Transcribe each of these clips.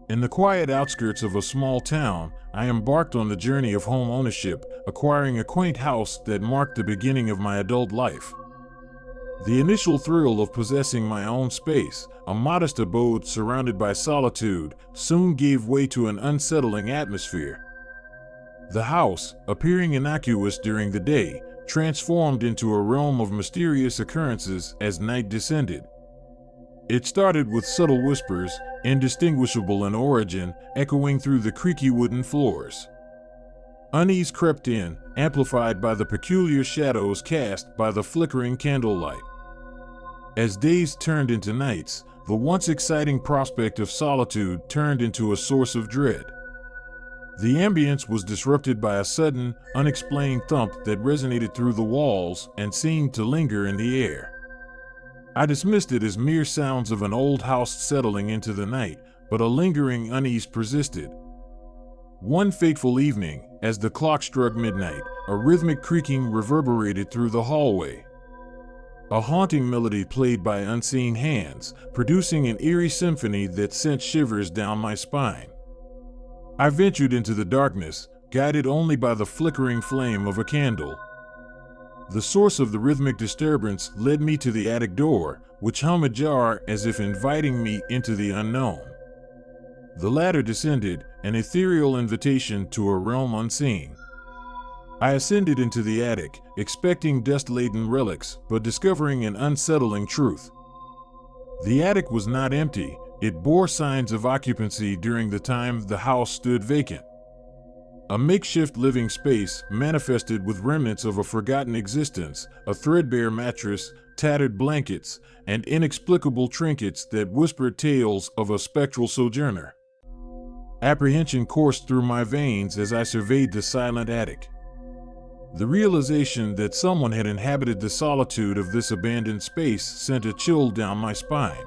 In the quiet outskirts of a small town, I embarked on the journey of home ownership, acquiring a quaint house that marked the beginning of my adult life. The initial thrill of possessing my own space, a modest abode surrounded by solitude, soon gave way to an unsettling atmosphere. The house, appearing innocuous during the day, transformed into a realm of mysterious occurrences as night descended. It started with subtle whispers, indistinguishable in origin, echoing through the creaky wooden floors. Unease crept in, amplified by the peculiar shadows cast by the flickering candlelight. As days turned into nights, the once exciting prospect of solitude turned into a source of dread. The ambience was disrupted by a sudden, unexplained thump that resonated through the walls and seemed to linger in the air. I dismissed it as mere sounds of an old house settling into the night, but a lingering unease persisted. One fateful evening, as the clock struck midnight, a rhythmic creaking reverberated through the hallway. A haunting melody played by unseen hands, producing an eerie symphony that sent shivers down my spine. I ventured into the darkness, guided only by the flickering flame of a candle. The source of the rhythmic disturbance led me to the attic door, which hummed ajar as if inviting me into the unknown. The ladder descended, an ethereal invitation to a realm unseen. I ascended into the attic, expecting dust-laden relics, but discovering an unsettling truth. The attic was not empty, it bore signs of occupancy during the time the house stood vacant. A makeshift living space manifested with remnants of a forgotten existence, a threadbare mattress, tattered blankets, and inexplicable trinkets that whispered tales of a spectral sojourner. Apprehension coursed through my veins as I surveyed the silent attic. The realization that someone had inhabited the solitude of this abandoned space sent a chill down my spine.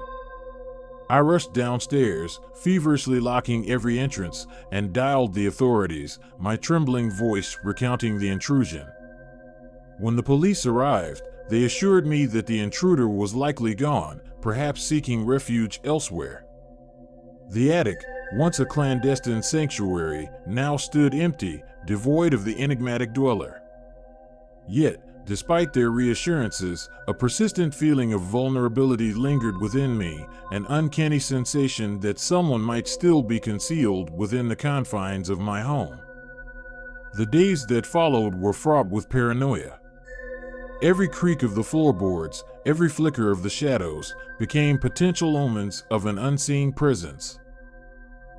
I rushed downstairs, feverishly locking every entrance, and dialed the authorities, my trembling voice recounting the intrusion. When the police arrived, they assured me that the intruder was likely gone, perhaps seeking refuge elsewhere. The attic, once a clandestine sanctuary, now stood empty, devoid of the enigmatic dweller. Yet, despite their reassurances, a persistent feeling of vulnerability lingered within me, an uncanny sensation that someone might still be concealed within the confines of my home. The days that followed were fraught with paranoia. Every creak of the floorboards, every flicker of the shadows, became potential omens of an unseen presence.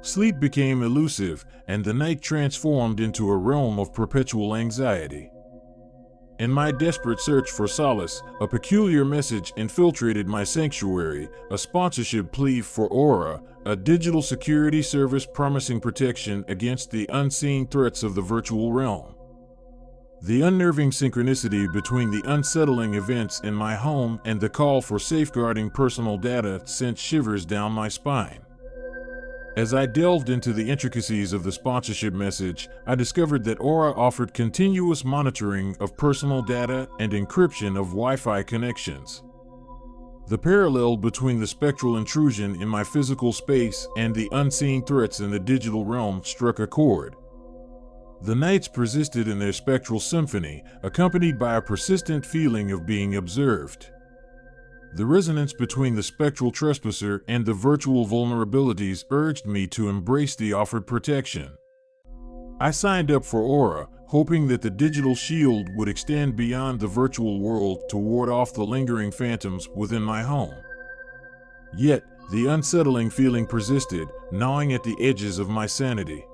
Sleep became elusive, and the night transformed into a realm of perpetual anxiety. In my desperate search for solace, a peculiar message infiltrated my sanctuary, a sponsorship plea for Aura, a digital security service promising protection against the unseen threats of the virtual realm. The unnerving synchronicity between the unsettling events in my home and the call for safeguarding personal data sent shivers down my spine. As I delved into the intricacies of the sponsorship message, I discovered that Aura offered continuous monitoring of personal data and encryption of Wi-Fi connections. The parallel between the spectral intrusion in my physical space and the unseen threats in the digital realm struck a chord. The nights persisted in their spectral symphony, accompanied by a persistent feeling of being observed. The resonance between the spectral trespasser and the virtual vulnerabilities urged me to embrace the offered protection. I signed up for Aura, hoping that the digital shield would extend beyond the virtual world to ward off the lingering phantoms within my home. Yet, the unsettling feeling persisted, gnawing at the edges of my sanity.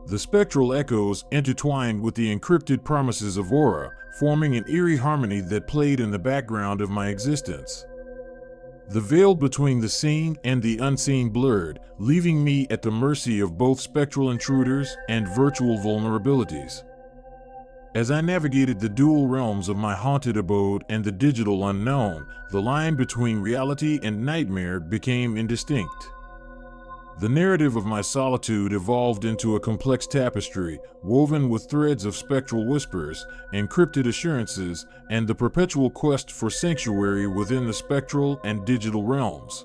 The spectral echoes intertwined with the encrypted promises of Aura, forming an eerie harmony that played in the background of my existence. The veil between the seen and the unseen blurred, leaving me at the mercy of both spectral intruders and virtual vulnerabilities. As I navigated the dual realms of my haunted abode and the digital unknown, the line between reality and nightmare became indistinct. The narrative of my solitude evolved into a complex tapestry, woven with threads of spectral whispers, encrypted assurances, and the perpetual quest for sanctuary within the spectral and digital realms.